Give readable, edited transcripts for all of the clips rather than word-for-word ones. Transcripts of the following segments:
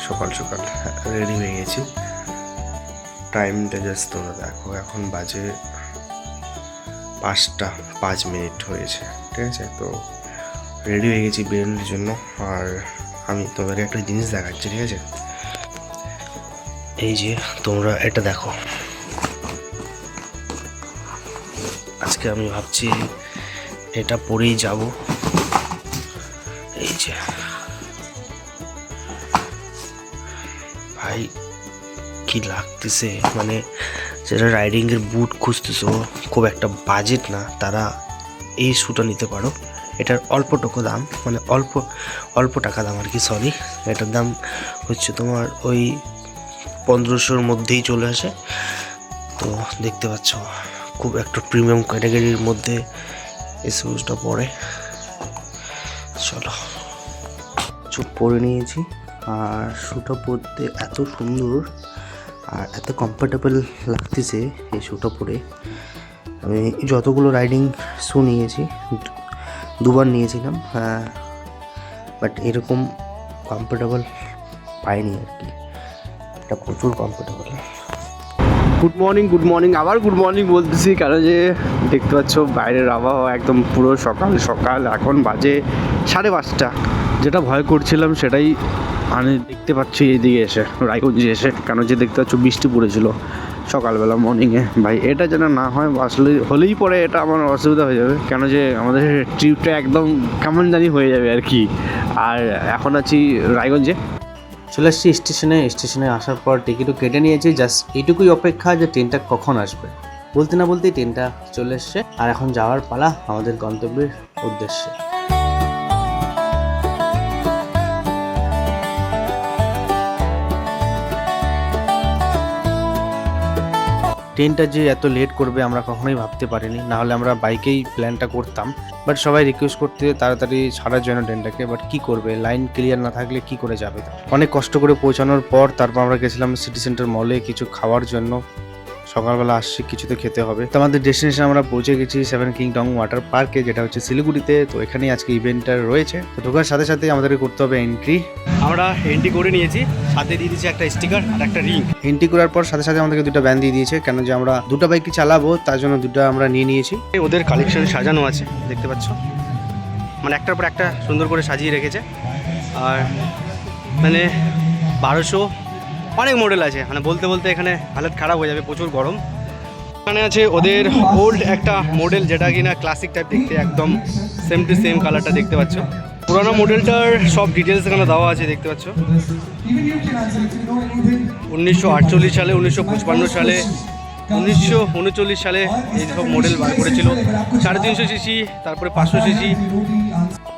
সকাল সকাল রেডি হয়ে গেছি। টাইমটা জাস্ট তোমরা দেখো, এখন বাজে 5:05 হয়েছে, ঠিক আছে। তো রেডি হয়ে গেছি বেরোনোর জন্য। আর আমি তোমাদের একটা জিনিস দেখাচ্ছি, ঠিক আছে। এই যে তোমরা এটা দেখো, আজকে আমি ভাবছি এটা পরেই যাব। এই যে ভাই কি লাগতেছে, মানে যেটা রাইডিংয়ের বুট খুঁজতেছো, খুব একটা বাজেট না, তারা এই শ্যুটা নিতে পারো। এটার অল্প টাকা দাম, মানে অল্প টাকা দাম আর কি, সরি। এটার দাম হচ্ছে তোমার ওই 1500-র মধ্যেই চলে আসে। তো দেখতে পাচ্ছ খুব একটা প্রিমিয়াম ক্যাটাগরির মধ্যে এই শ্যুজটা পরে। চলো, চুপ পরে নিয়েছি। আর শ্যুটা পরতে এত সুন্দর আর এত কমফোর্টেবল লাগতেছে এই শ্যুটা পরে। আমি যতগুলো রাইডিং শ্যু নিয়েছি, দুবার নিয়েছিলাম, বাট এরকম কমফোর্টেবল পাইনি আর কি। এটা প্রচুর কমফোর্টেবল। গুড মর্নিং, আবার গুড মর্নিং বলতেছি, কারণ যে দেখতে পাচ্ছ বাইরের আবহাওয়া একদম পুরো সকাল সকাল। এখন বাজে 5:30। যেটা ভয় করছিলাম সেটাই আমি দেখতে পাচ্ছি এইদিকে এসে, রায়গঞ্জে এসে। কেন যে দেখতে পাচ্ছ বৃষ্টি পড়েছিল সকালবেলা মর্নিংয়ে। ভাই এটা যেন না হয়, আসলে হলেই পরে এটা আমার অসুবিধা হয়ে যাবে, কেন যে আমাদের ট্রিপটা একদম কেমন জানি হয়ে যাবে আর কি। আর এখন আছি রায়গঞ্জে, চলে আসছি স্টেশনে আসার পর টিকিটও কেটে নিয়েছি। জাস্ট এইটুকুই অপেক্ষা যে ট্রেনটা কখন আসবে। বলতে না বলতেই ট্রেনটা চলে এসছে, আর এখন যাওয়ার পালা আমাদের গন্তব্যের উদ্দেশ্যে। ট্রেনটা যে এত লেট করবে আমরা কখনোই ভাবতে পারিনি, না হলে আমরা বাইকেই প্ল্যানটা করতাম। বাট সবাই রিকোয়েস্ট করতে তাড়াতাড়ি ছাড়ার জন্য ট্রেনটাকে। বাট কি করবে, লাইন ক্লিয়ার না থাকলে কি করে যাবে। অনেক কষ্ট করে পৌঁছানোর পর তারপর আমরা গেছিলাম সিটি সেন্টার মলে কিছু খাওয়ার জন্য। সকালবেলা আসছি, কিছু তো খেতে হবে। তো আমাদের ডেস্টিনেশন আমরা পৌঁছে গেছি 7 কিংডম ওয়াটার পার্কে, যেটা হচ্ছে শিলিগুড়িতে। তো এখানেই আজকে ইভেন্টটা রয়েছে। তো ঢোকার সাথে সাথে আমাদেরকে করতে হবে এন্ট্রি। আমরা এন্ট্রি করে নিয়েছি, সাথে দিয়ে দিয়েছি একটা স্টিকার আর একটা রিং। এন্ট্রি করার পর সাথে সাথে আমাদেরকে দুটো ব্যান দিয়ে দিয়েছে, কেন যে আমরা দুটো বাইকই চালাবো, তার জন্য দুটো আমরা নিয়ে নিয়েছি। ওদের কালেকশন সাজানো আছে, দেখতে পাচ্ছ, মানে একটার পর একটা সুন্দর করে সাজিয়ে রেখেছে। আর মানে 1200 অনেক মডেল আছে, মানে বলতে বলতে এখানে হালত খারাপ হয়ে যাবে, প্রচুর গরম। এখানে আছে ওদের ওল্ড একটা মডেল, যেটা কিনা ক্লাসিক টাইপ দেখতে, একদম সেম টু সেম কালারটা দেখতে পাচ্ছ। পুরোনো মডেলটার সব ডিটেলস এখানে দেওয়া আছে, দেখতে পাচ্ছ। 1948 সালে, 1955 সালে, 1939 সালে এই সব মডেল বার করেছিল। 350 সিসি, তারপরে 500 সিসি।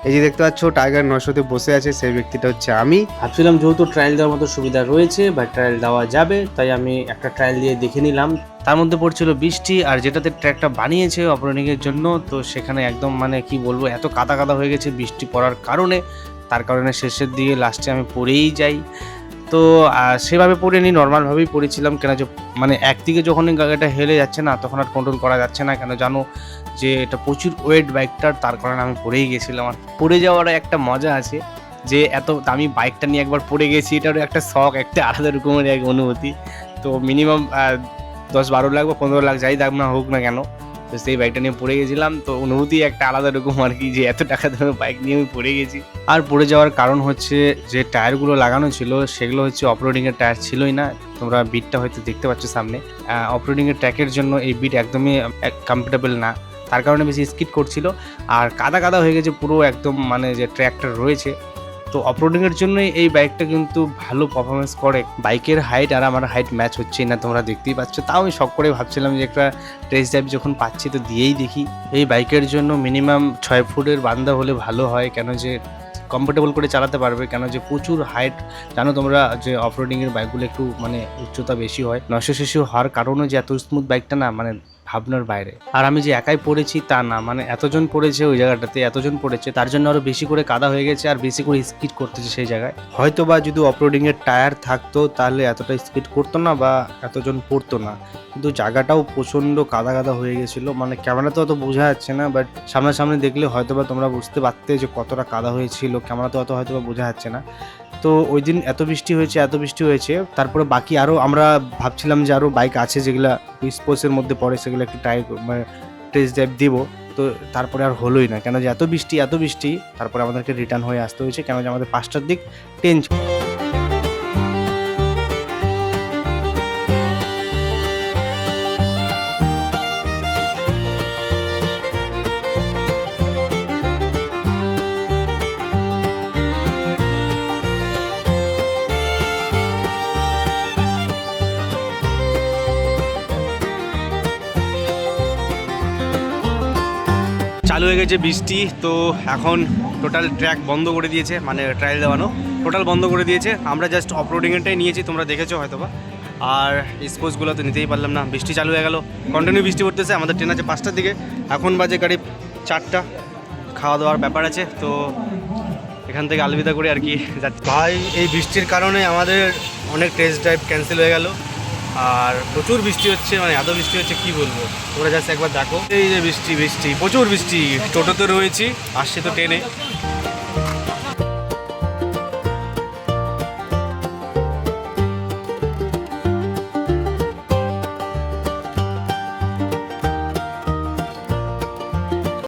এই যে দেখতে পাচ্ছ টাইগার 900-তে বসে আছে, সেই ব্যক্তিটা হচ্ছে আমি। ভাবছিলাম যেহেতু ট্রায়াল দেওয়ার মতো সুবিধা রয়েছে বা ট্রায়াল দেওয়া যাবে, তাই আমি একটা ট্রায়াল দিয়ে দেখে নিলাম। তার মধ্যে পড়ছিল বৃষ্টি, আর যেটাতে ট্র্যাকটা বানিয়েছে অপারেটিংয়ের জন্য, তো সেখানে একদম মানে কি বলবো, এত কাদা কাদা হয়ে গেছে বৃষ্টি পড়ার কারণে। তার কারণে শেষের দিকে লাস্টে আমি পড়েই যাই। তো সেভাবে পড়িনি, নর্মালভাবেই পড়েছিলাম, কেন যে মানে একদিকে যখনই গাড়িটা হেলে যাচ্ছে না, তখন আর কন্ট্রোল করা যাচ্ছে না, কেন জানো যে এটা প্রচুর ওয়েট বাইকটার, তার কারণে আমি পড়েই গেছিলাম। আর পড়ে যাওয়ার একটা মজা আছে, যে এত দামি বাইকটা নিয়ে একবার পড়ে গেছি, এটারও একটা শখ, একটা আলাদা রকমের এক অনুভূতি। তো মিনিমাম 10-12 লাখ বা 15 লাখ যাই দাম না হোক না কেন, তো সেই বাইকটা নিয়ে পড়ে গেছিলাম। তো অনুভূতি একটা আলাদা রকম আর কি, যে এত টাকা দামের বাইক নিয়ে আমি পড়ে গেছি। আর পড়ে যাওয়ার কারণ হচ্ছে যে টায়ারগুলো লাগানো ছিল সেগুলো হচ্ছে অফরোডিংয়ের টায়ার ছিলই না। তোমরা বিটটা হয়তো দেখতে পাচ্ছ সামনে, অফরোডিংয়ের ট্র্যাকের জন্য এই বিট একদমই কমফোর্টেবল না, তার কারণে বেশি স্কিড করছিল। আর কাদা কাদা হয়ে গেছে পুরো একদম, মানে যে ট্র্যাকটা রয়েছে। তো অফরোডিংয়ের জন্যই এই বাইকটা কিন্তু ভালো পারফরমেন্স করে। বাইকের হাইট আর আমার হাইট ম্যাচ হচ্ছেই না, তোমরা দেখতেই পাচ্ছ। তাও আমি শখ করে ভাবছিলাম যে একটা টেস্ট ড্রাইভ যখন পাচ্ছি তো দিয়েই দেখি। এই বাইকের জন্য মিনিমাম 6 ফুটের বান্দা হলে ভালো হয়, কেন যে কমফোর্টেবল করে চালাতে পারবে, কেন যে প্রচুর হাইট। জানো তোমরা যে অফরোডিংয়ের বাইকগুলো একটু মানে উচ্চতা বেশি হয়, 900 সিসি হওয়ার কারণে যে এত স্মুথ বাইকটা না, মানে ভাবনার বাইরে। আর আমি যে একাই পড়েছি তা না, মানে এতজন পড়েছে ওই জায়গাটাতে, এতজন পড়েছে, তার জন্য আরো বেশি করে কাদা হয়ে গেছে আর বেশি করে স্কিড করতেছে সেই জায়গায়। হয়তো বা যদি অফরোডিংয়ের টায়ার থাকতো তাহলে এতটা স্কিড করতো না বা এতজন পড়তো না, কিন্তু জায়গাটাও প্রচণ্ড কাদা কাদা হয়ে গেছিলো। মানে ক্যামেরাতে অত বোঝা যাচ্ছে না, বাট সামনাসামনি দেখলে হয়তো বা তোমরা বুঝতে পারতে যে কতটা কাদা হয়েছিল। ক্যামেরাতে অত হয়তো বা বোঝা যাচ্ছে না। তো তো ওই দিন এত বৃষ্টি হয়েছে, তারপরে বাকি আরও আমরা ভাবছিলাম যে আরও বাইক আছে যেগুলো স্পোর্টসের মধ্যে পড়ে, সেগুলো একটু মানে টেস্ট ড্রাইভ দিব, তো তারপরে আর হলোই না, কেন যে এত বৃষ্টি, তারপরে আমাদেরকে রিটার্ন হয়ে আসতে হয়েছে, কেন যে আমাদের 5টার দিক ট্রেন। চালু হয়ে গেছে বৃষ্টি, তো এখন টোটাল ট্র্যাক বন্ধ করে দিয়েছে, মানে ট্রায়াল দেওয়ানো টোটাল বন্ধ করে দিয়েছে। আমরা জাস্ট অফরোডিংটাই নিয়েছি, তোমরা দেখেছো হয়তোবা, আর স্পোর্টসগুলো তো নিতেই পারলাম না, বৃষ্টি চালু হয়ে গেল, কন্টিনিউ বৃষ্টি পড়তেছে। আমাদের ট্রেন আছে 5টার দিকে, এখন বাজে গাড়ি 4টা, খাওয়া দাওয়ার ব্যাপার আছে, তো এখান থেকে আলবিদা করে আর কি যাচ্ছি। ভাই এই বৃষ্টির কারণে আমাদের অনেক টেস্ট ড্রাইভ ক্যান্সেল হয়ে গেল, আর প্রচুর বৃষ্টি হচ্ছে, মানে এত বৃষ্টি হচ্ছে কি বলবো, তোমরা জাস্ট একবার দেখো। এই যে বৃষ্টি, প্রচুর বৃষ্টি, টোটোতে রয়েছি, আসছে তো ট্রেনে,